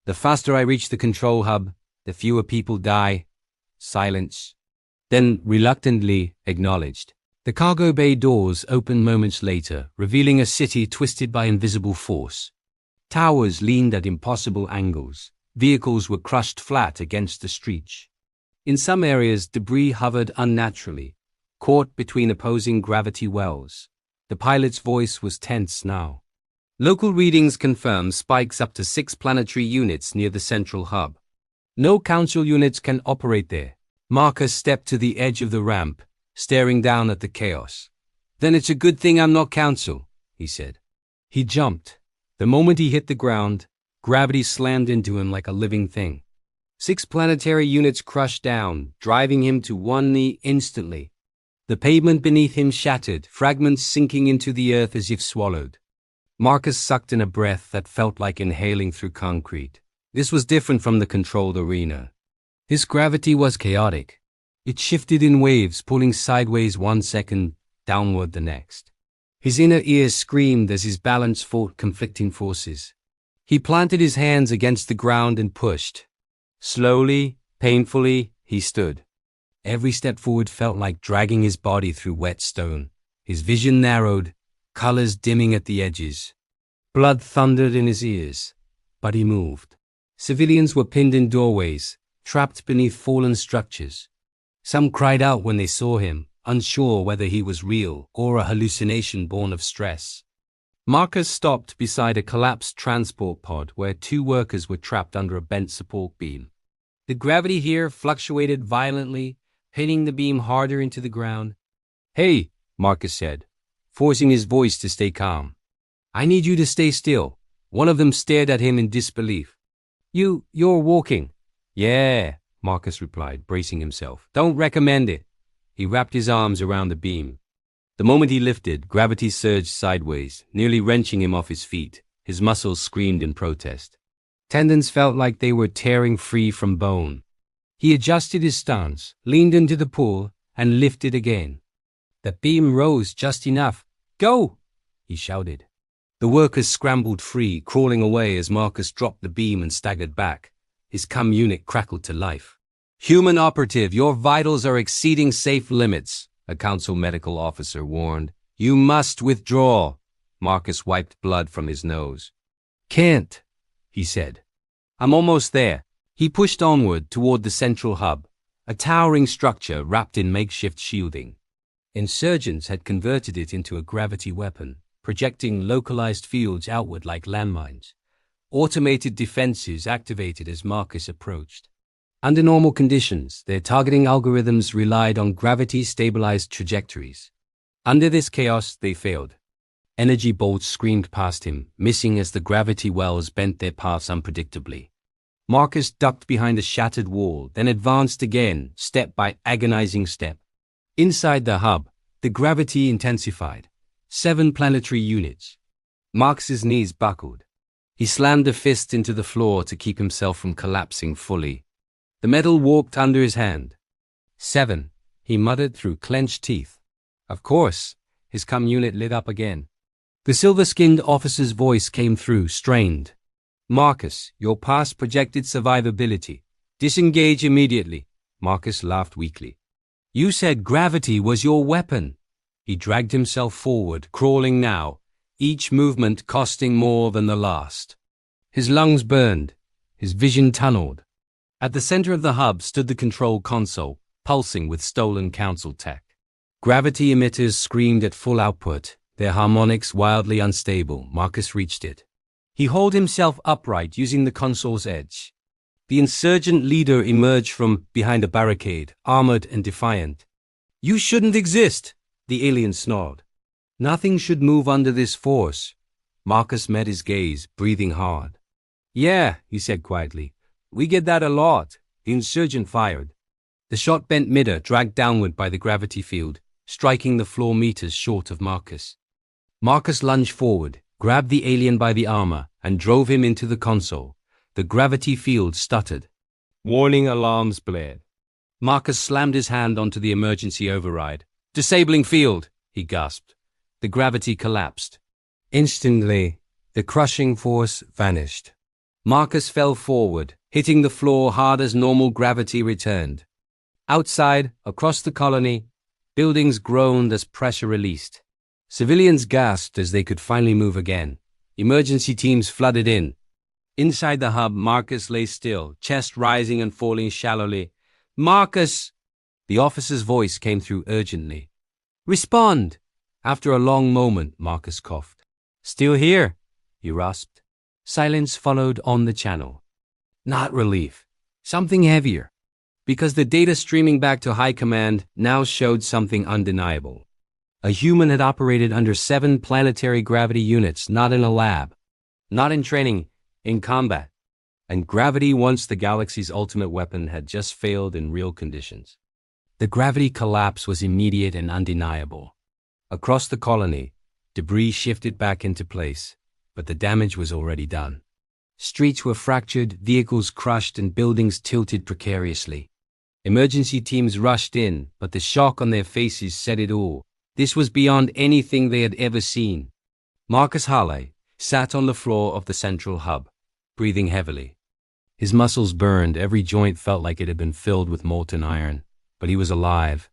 The faster I reach the control hub, the fewer people die. Silence. Then, reluctantly, acknowledged. The cargo bay doors opened moments later, revealing a city twisted by invisible force. Towers leaned at impossible angles. Vehicles were crushed flat against the streets. In some areas, debris hovered unnaturally, caught between opposing gravity wells. The pilot's voice was tense now. Local readings confirm spikes up to 6 planetary units near the central hub. No council units can operate there. Marcus stepped to the edge of the ramp, staring down at the chaos. Then it's a good thing I'm not council, he said. He jumped. The moment he hit the ground, gravity slammed into him like a living thing. 6 planetary units crushed down, driving him to one knee instantly. The pavement beneath him shattered, fragments sinking into the earth as if swallowed. Marcus sucked in a breath that felt like inhaling through concrete. This was different from the controlled arena. His gravity was chaotic. It shifted in waves, pulling sideways one second, downward the next. His inner ears screamed as his balance fought conflicting forces. He planted his hands against the ground and pushed. Slowly, painfully, he stood. Every step forward felt like dragging his body through wet stone. His vision narrowed, colors dimming at the edges. Blood thundered in his ears, but he moved. Civilians were pinned in doorways, trapped beneath fallen structures. Some cried out when they saw him, unsure whether he was real or a hallucination born of stress. Marcus stopped beside a collapsed transport pod where 2 workers were trapped under a bent support beam. The gravity here fluctuated violently, hitting the beam harder into the ground. Hey, Marcus said, forcing his voice to stay calm. I need you to stay still. One of them stared at him in disbelief. You're walking. Yeah, Marcus replied, bracing himself. Don't recommend it. He wrapped his arms around the beam. The moment he lifted, gravity surged sideways, nearly wrenching him off his feet. His muscles screamed in protest. Tendons felt like they were tearing free from bone. He adjusted his stance, leaned into the pool, and lifted again. The beam rose just enough. Go! He shouted. The workers scrambled free, crawling away as Marcus dropped the beam and staggered back. His cum unit crackled to life. Human operative, your vitals are exceeding safe limits, a council medical officer warned. You must withdraw. Marcus wiped blood from his nose. Can't, he said. I'm almost there. He pushed onward toward the central hub, a towering structure wrapped in makeshift shielding. Insurgents had converted it into a gravity weapon, projecting localized fields outward like landmines. Automated defenses activated as Marcus approached. Under normal conditions, their targeting algorithms relied on gravity-stabilized trajectories. Under this chaos, they failed. Energy bolts screamed past him, missing as the gravity wells bent their paths unpredictably. Marcus ducked behind a shattered wall, then advanced again, step by agonizing step. Inside the hub, the gravity intensified. 7 planetary units. Marcus's knees buckled. He slammed a fist into the floor to keep himself from collapsing fully. The metal warped under his hand. 7, he muttered through clenched teeth. Of course, his cum unit lit up again. The silver-skinned officer's voice came through, strained. Marcus, you're past projected survivability. Disengage immediately. Marcus laughed weakly. You said gravity was your weapon. He dragged himself forward, crawling now, each movement costing more than the last. His lungs burned, his vision tunneled. At the center of the hub stood the control console, pulsing with stolen council tech. Gravity emitters screamed at full output, their harmonics wildly unstable. Marcus reached it. He hauled himself upright using the console's edge. The insurgent leader emerged from behind a barricade, armored and defiant. "You shouldn't exist," the alien snarled. "Nothing should move under this force." Marcus met his gaze, breathing hard. "Yeah," he said quietly. "We get that a lot." The insurgent fired. The shot bent midair, dragged downward by the gravity field, striking the floor meters short of Marcus. Marcus lunged forward, grabbed the alien by the armor, and drove him into the console. The gravity field stuttered. Warning alarms blared. Marcus slammed his hand onto the emergency override. "Disabling field," he gasped. The gravity collapsed. Instantly, the crushing force vanished. Marcus fell forward, hitting the floor hard as normal gravity returned. Outside, across the colony, buildings groaned as pressure released. Civilians gasped as they could finally move again. Emergency teams flooded in. Inside the hub, Marcus lay still, chest rising and falling shallowly. "Marcus!" The officer's voice came through urgently. "Respond!" After a long moment, Marcus coughed. "Still here," he rasped. Silence followed on the channel. Not relief. Something heavier. Because the data streaming back to High Command now showed something undeniable. A human had operated under 7 planetary gravity units, not in a lab, not in training, in combat. And gravity, once the galaxy's ultimate weapon, had just failed in real conditions. The gravity collapse was immediate and undeniable. Across the colony, debris shifted back into place, but the damage was already done. Streets were fractured, vehicles crushed, and buildings tilted precariously. Emergency teams rushed in, but the shock on their faces said it all. This was beyond anything they had ever seen. Marcus Hale sat on the floor of the central hub, breathing heavily. His muscles burned, every joint felt like it had been filled with molten iron, but he was alive,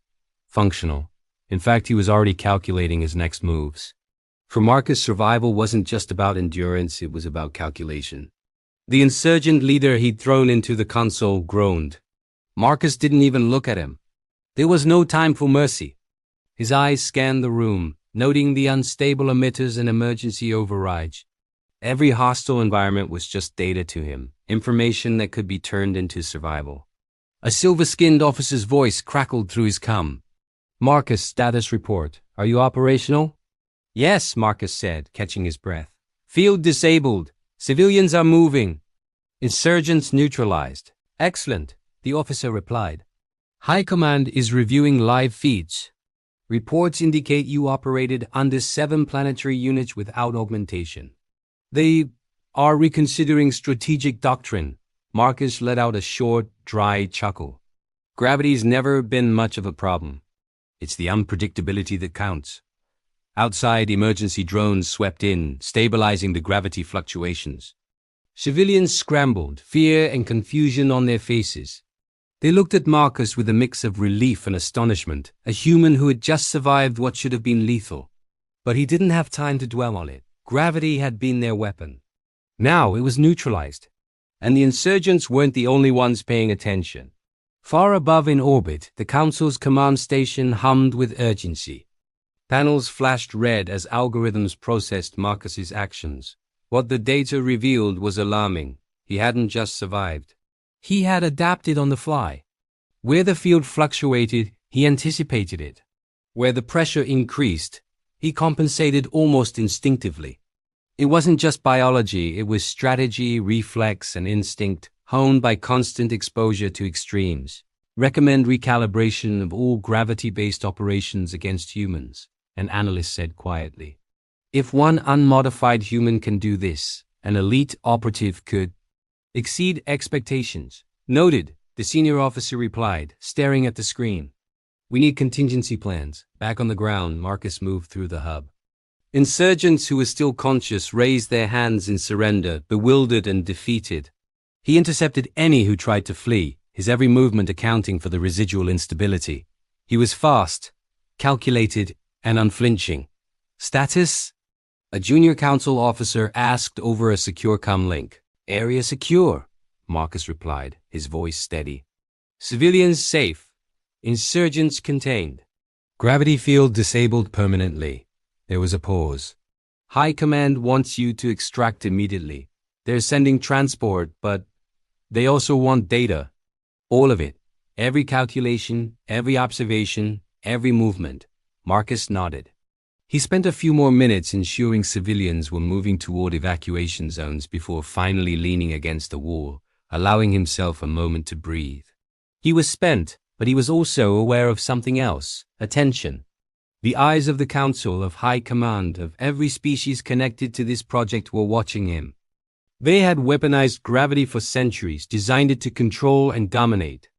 functional. In fact, he was already calculating his next moves. For Marcus, survival wasn't just about endurance, it was about calculation. The insurgent leader he'd thrown into the console groaned. Marcus didn't even look at him. There was no time for mercy. His eyes scanned the room, noting the unstable emitters and emergency overrides. Every hostile environment was just data to him, information that could be turned into survival. A silver-skinned officer's voice crackled through his cum. "Marcus, status report. Are you operational?" "Yes," Marcus said, catching his breath. "Field disabled. Civilians are moving. Insurgents neutralized." "Excellent," the officer replied. "High Command is reviewing live feeds. Reports indicate you operated under 7 planetary units without augmentation. They are reconsidering strategic doctrine." Marcus let out a short, dry chuckle. "Gravity's never been much of a problem. It's the unpredictability that counts." Outside, emergency drones swept in, stabilizing the gravity fluctuations. Civilians scrambled, fear and confusion on their faces. They looked at Marcus with a mix of relief and astonishment, a human who had just survived what should have been lethal. But he didn't have time to dwell on it. Gravity had been their weapon. Now it was neutralized. And the insurgents weren't the only ones paying attention. Far above in orbit, the Council's command station hummed with urgency. Panels flashed red as algorithms processed Marcus's actions. What the data revealed was alarming. He hadn't just survived. He had adapted on the fly. Where the field fluctuated, he anticipated it. Where the pressure increased, he compensated almost instinctively. It wasn't just biology, it was strategy, reflex, and instinct, honed by constant exposure to extremes. "Recommend recalibration of all gravity-based operations against humans," an analyst said quietly. "If one unmodified human can do this, an elite operative could exceed expectations." "Noted," the senior officer replied, staring at the screen. "We need contingency plans." Back on the ground, Marcus moved through the hub. Insurgents who were still conscious raised their hands in surrender, bewildered and defeated. He intercepted any who tried to flee, his every movement accounting for the residual instability. He was fast, calculated, and unflinching. "Status?" a junior council officer asked over a secure comm link. Area secure, Marcus replied, his voice steady. Civilians safe. Insurgents contained. Gravity field disabled permanently. There was a pause. High Command wants you to extract immediately. They're sending transport, but they also want data. All of it. Every calculation, every observation, every movement. Marcus nodded. He spent a few more minutes ensuring civilians were moving toward evacuation zones before finally leaning against the wall, allowing himself a moment to breathe. He was spent, but he was also aware of something else: attention. The eyes of the Council of High Command of every species connected to this project were watching him. They had weaponized gravity for centuries, designed it to control and dominate.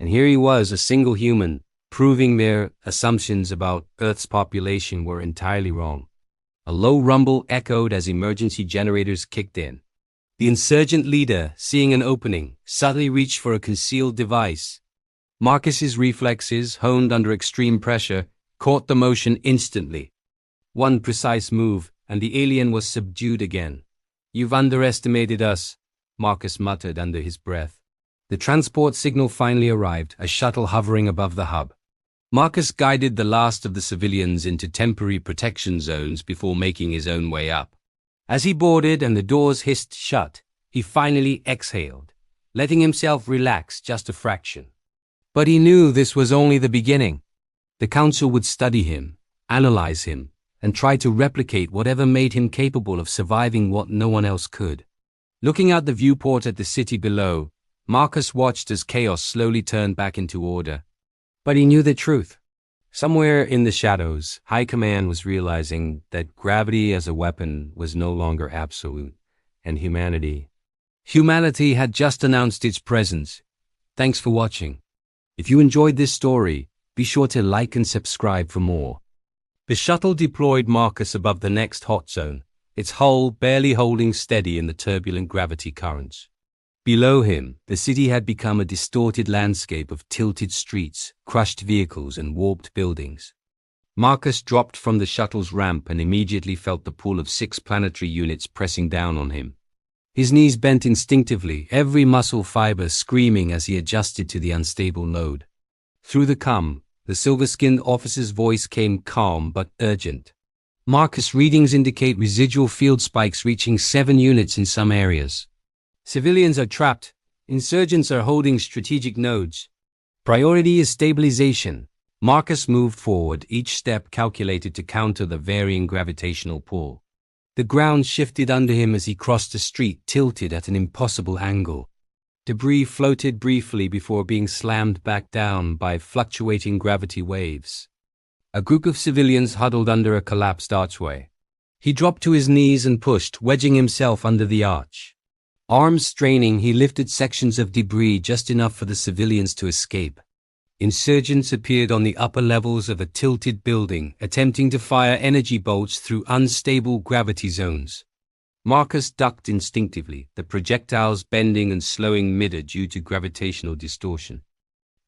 And here he was, a single human, proving their assumptions about Earth's population were entirely wrong. A low rumble echoed as emergency generators kicked in. The insurgent leader, seeing an opening, subtly reached for a concealed device. Marcus's reflexes, honed under extreme pressure, caught the motion instantly. One precise move, and the alien was subdued again. "You've underestimated us," Marcus muttered under his breath. The transport signal finally arrived, a shuttle hovering above the hub. Marcus guided the last of the civilians into temporary protection zones before making his own way up. As he boarded and the doors hissed shut, he finally exhaled, letting himself relax just a fraction. But he knew this was only the beginning. The Council would study him, analyze him, and try to replicate whatever made him capable of surviving what no one else could. Looking out the viewport at the city below, Marcus watched as chaos slowly turned back into order. But he knew the truth. Somewhere in the shadows, High Command was realizing that gravity as a weapon was no longer absolute, and humanity had just announced its presence. Thanks for watching. If you enjoyed this story, be sure to like and subscribe for more. The shuttle deployed Marcus above the next hot zone, its hull barely holding steady in the turbulent gravity currents. Below him, the city had become a distorted landscape of tilted streets, crushed vehicles, and warped buildings. Marcus dropped from the shuttle's ramp and immediately felt the pull of 6 planetary units pressing down on him. His knees bent instinctively, every muscle fiber screaming as he adjusted to the unstable load. Through the the silver-skinned officer's voice came calm but urgent. "Marcus, readings indicate residual field spikes reaching 7 units in some areas. Civilians are trapped. Insurgents are holding strategic nodes. Priority is stabilization." Marcus moved forward, each step calculated to counter the varying gravitational pull. The ground shifted under him as he crossed a street tilted at an impossible angle. Debris floated briefly before being slammed back down by fluctuating gravity waves. A group of civilians huddled under a collapsed archway. He dropped to his knees and pushed, wedging himself under the arch. Arms straining, he lifted sections of debris just enough for the civilians to escape. Insurgents appeared on the upper levels of a tilted building, attempting to fire energy bolts through unstable gravity zones. Marcus ducked instinctively, the projectiles bending and slowing mid due to gravitational distortion.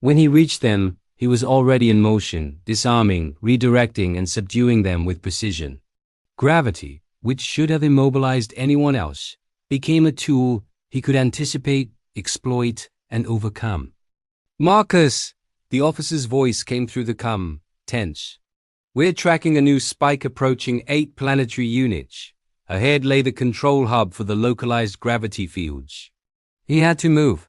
When he reached them, he was already in motion, disarming, redirecting, and subduing them with precision. Gravity, which should have immobilized anyone else, became a tool he could anticipate, exploit, and overcome. "Marcus!" The officer's voice came through the tense. "We're tracking a new spike approaching 8 planetary units. Ahead lay the control hub for the localized gravity fields." He had to move.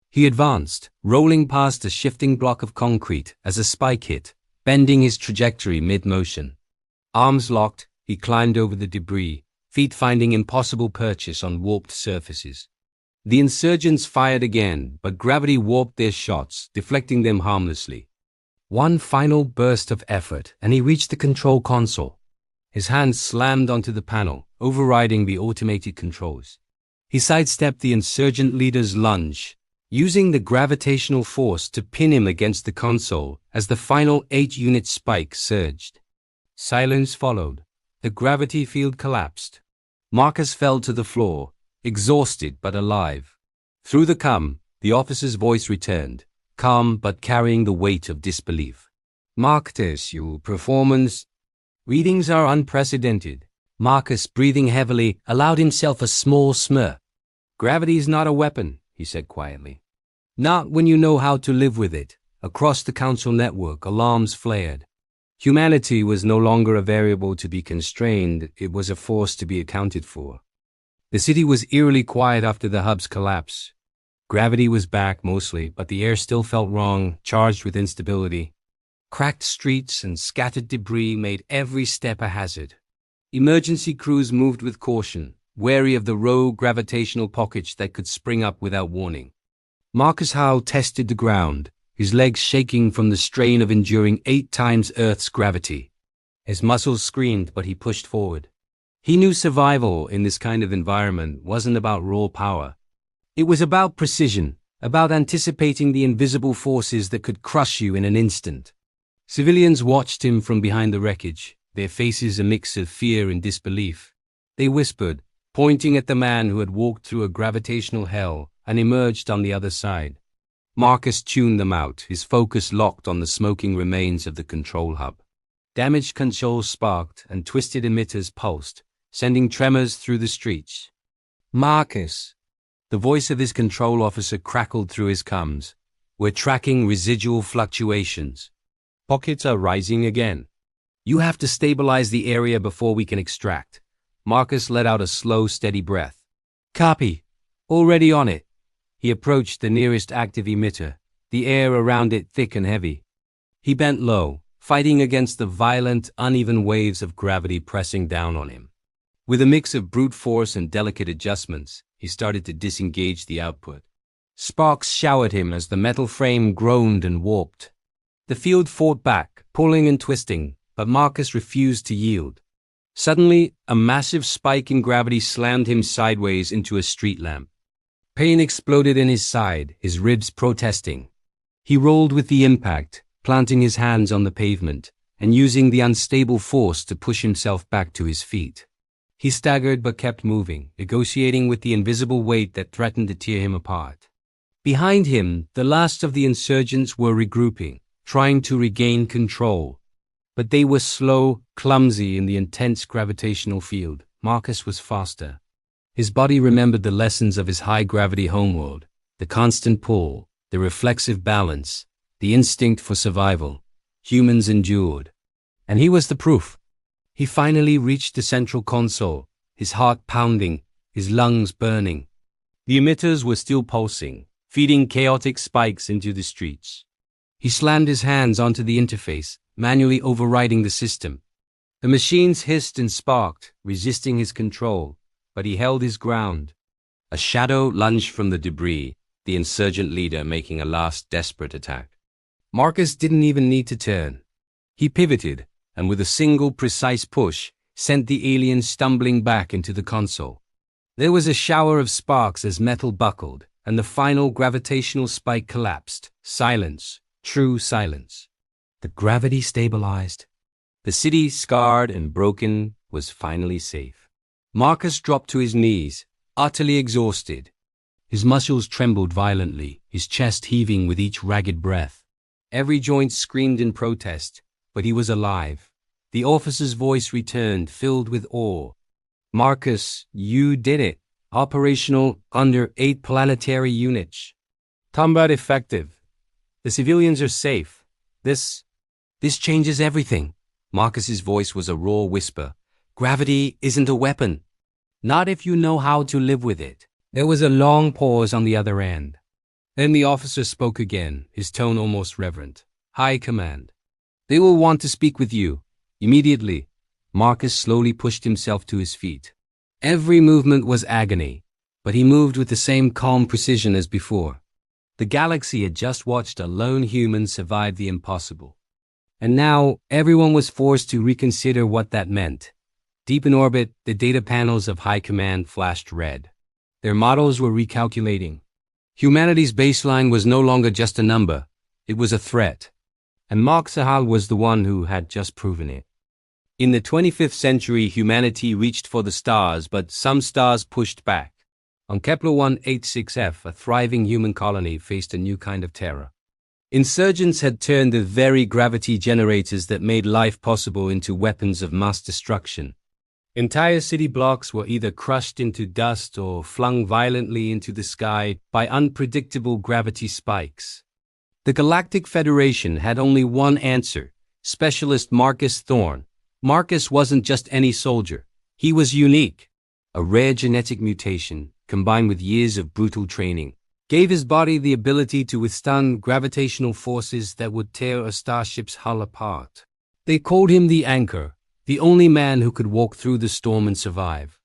He advanced, rolling past a shifting block of concrete as a spike hit, bending his trajectory mid-motion. Arms locked, he climbed over the debris, feet finding impossible purchase on warped surfaces. The insurgents fired again, but gravity warped their shots, deflecting them harmlessly. One final burst of effort, and he reached the control console. His hand slammed onto the panel, overriding the automated controls. He sidestepped the insurgent leader's lunge, using the gravitational force to pin him against the console as the final 8-unit spike surged. Silence followed. The gravity field collapsed. Marcus fell to the floor, exhausted but alive. Through the officer's voice returned, calm but carrying the weight of disbelief. "Marcus, your performance readings are unprecedented." Marcus, breathing heavily, allowed himself a small smirk. Gravity is not a weapon, he said quietly. Not when you know how to live with it. Across the council network, alarms flared. Humanity was no longer a variable to be constrained, it was a force to be accounted for. The city was eerily quiet after the hub's collapse. Gravity was back mostly, but the air still felt wrong, charged with instability. Cracked streets and scattered debris made every step a hazard. Emergency crews moved with caution, wary of the rogue gravitational pockets that could spring up without warning. Marcus Hale tested the ground, his legs shaking from the strain of enduring 8 times Earth's gravity. His muscles screamed, but he pushed forward. He knew survival in this kind of environment wasn't about raw power. It was about precision, about anticipating the invisible forces that could crush you in an instant. Civilians watched him from behind the wreckage, their faces a mix of fear and disbelief. They whispered, pointing at the man who had walked through a gravitational hell and emerged on the other side. Marcus tuned them out, his focus locked on the smoking remains of the control hub. Damaged controls sparked and twisted emitters pulsed, sending tremors through the streets. Marcus! The voice of his control officer crackled through his comms. We're tracking residual fluctuations. Pockets are rising again. You have to stabilize the area before we can extract. Marcus let out a slow, steady breath. Copy. Already on it. He approached the nearest active emitter, the air around it thick and heavy. He bent low, fighting against the violent, uneven waves of gravity pressing down on him. With a mix of brute force and delicate adjustments, he started to disengage the output. Sparks showered him as the metal frame groaned and warped. The field fought back, pulling and twisting, but Marcus refused to yield. Suddenly, a massive spike in gravity slammed him sideways into a street lamp. Pain exploded in his side, his ribs protesting. He rolled with the impact, planting his hands on the pavement, and using the unstable force to push himself back to his feet. He staggered but kept moving, negotiating with the invisible weight that threatened to tear him apart. Behind him, the last of the insurgents were regrouping, trying to regain control. But they were slow, clumsy in the intense gravitational field. Marcus was faster. His body remembered the lessons of his high-gravity homeworld, the constant pull, the reflexive balance, the instinct for survival. Humans endured. And he was the proof. He finally reached the central console, his heart pounding, his lungs burning. The emitters were still pulsing, feeding chaotic spikes into the streets. He slammed his hands onto the interface, manually overriding the system. The machines hissed and sparked, resisting his control, but he held his ground. A shadow lunged from the debris, the insurgent leader making a last desperate attack. Marcus didn't even need to turn. He pivoted, and with a single precise push, sent the alien stumbling back into the console. There was a shower of sparks as metal buckled, and the final gravitational spike collapsed. Silence, true silence. The gravity stabilized. The city, scarred and broken, was finally safe. Marcus dropped to his knees, utterly exhausted. His muscles trembled violently, his chest heaving with each ragged breath. Every joint screamed in protest, but he was alive. The officer's voice returned, filled with awe. Marcus, you did it. Operational under 8 planetary units. Combat effective. The civilians are safe. This changes everything. Marcus's voice was a raw whisper. Gravity isn't a weapon. Not if you know how to live with it. There was a long pause on the other end. Then the officer spoke again, his tone almost reverent. High command. They will want to speak with you. Immediately. Marcus slowly pushed himself to his feet. Every movement was agony, but he moved with the same calm precision as before. The galaxy had just watched a lone human survive the impossible. And now, everyone was forced to reconsider what that meant. Deep in orbit, the data panels of High Command flashed red. Their models were recalculating. Humanity's baseline was no longer just a number. It was a threat. And Marcus Hale was the one who had just proven it. In the 25th century, humanity reached for the stars, but some stars pushed back. On Kepler 186f, a thriving human colony faced a new kind of terror. Insurgents had turned the very gravity generators that made life possible into weapons of mass destruction. Entire city blocks were either crushed into dust or flung violently into the sky by unpredictable gravity spikes. The Galactic Federation had only one answer: Specialist Marcus Thorne. Marcus wasn't just any soldier. He was unique. A rare genetic mutation, combined with years of brutal training, gave his body the ability to withstand gravitational forces that would tear a starship's hull apart. They called him the Anchor, the only man who could walk through the storm and survive.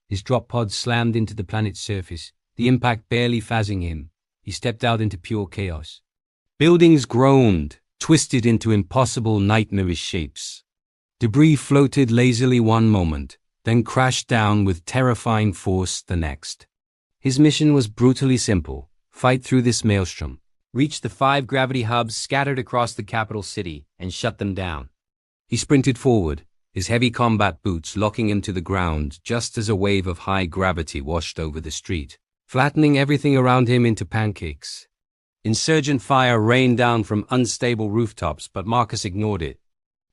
His drop pod slammed into the planet's surface, the impact barely phasing him. He stepped out into pure chaos. Buildings groaned, twisted into impossible nightmarish shapes. Debris floated lazily one moment, then crashed down with terrifying force the next. His mission was brutally simple: fight through this maelstrom, reach the 5 gravity hubs scattered across the capital city, and shut them down. He sprinted forward, his heavy combat boots locking him to the ground just as a wave of high gravity washed over the street, flattening everything around him into pancakes. Insurgent fire rained down from unstable rooftops, but Marcus ignored it.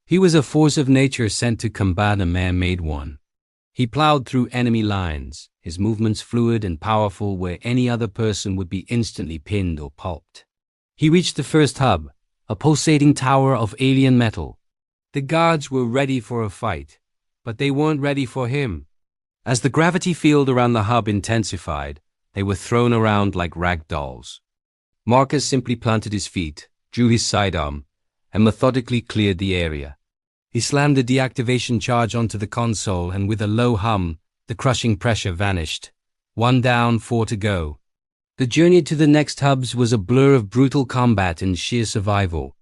He was a force of nature sent to combat a man-made one. He plowed through enemy lines, his movements fluid and powerful where any other person would be instantly pinned or pulped. He reached the first hub, a pulsating tower of alien metal. The guards were ready for a fight, but they weren't ready for him. As the gravity field around the hub intensified, they were thrown around like rag dolls. Marcus simply planted his feet, drew his sidearm, and methodically cleared the area. He slammed the deactivation charge onto the console, and with a low hum, the crushing pressure vanished. 1 down, 4 to go. The journey to the next hubs was a blur of brutal combat and sheer survival.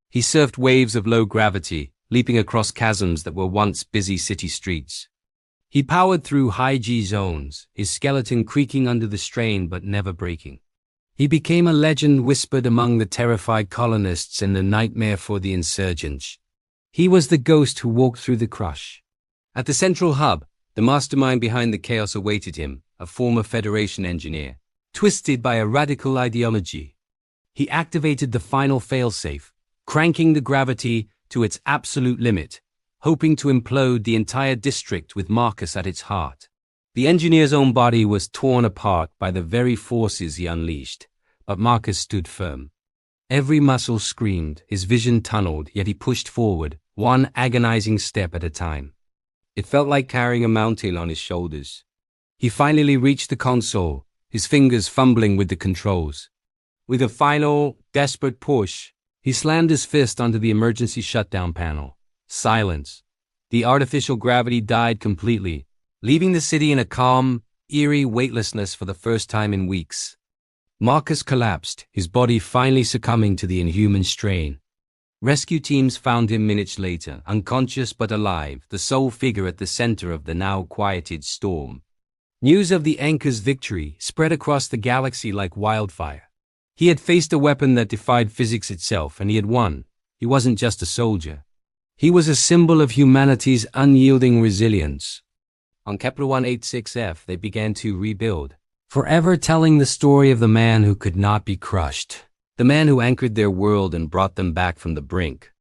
He surfed waves of low gravity, leaping across chasms that were once busy city streets. He powered through high G zones, his skeleton creaking under the strain but never breaking. He became a legend whispered among the terrified colonists and a nightmare for the insurgents. He was the ghost who walked through the crush. At the central hub, the mastermind behind the chaos awaited him, a former Federation engineer, twisted by a radical ideology. He activated the final failsafe, cranking the gravity to its absolute limit, hoping to implode the entire district with Marcus at its heart. The engineer's own body was torn apart by the very forces he unleashed, but Marcus stood firm. Every muscle screamed, his vision tunneled, yet he pushed forward, one agonizing step at a time. It felt like carrying a mountain on his shoulders. He finally reached the console, his fingers fumbling with the controls. With a final, desperate push, he slammed his fist onto the emergency shutdown panel. Silence. The artificial gravity died completely, leaving the city in a calm, eerie weightlessness for the first time in weeks. Marcus collapsed, his body finally succumbing to the inhuman strain. Rescue teams found him minutes later, unconscious but alive, the sole figure at the center of the now quieted storm. News of the Anchor's victory spread across the galaxy like wildfire. He had faced a weapon that defied physics itself, and he had won. He wasn't just a soldier. He was a symbol of humanity's unyielding resilience. On Kepler 186f, they began to rebuild, forever telling the story of the man who could not be crushed, the man who anchored their world and brought them back from the brink.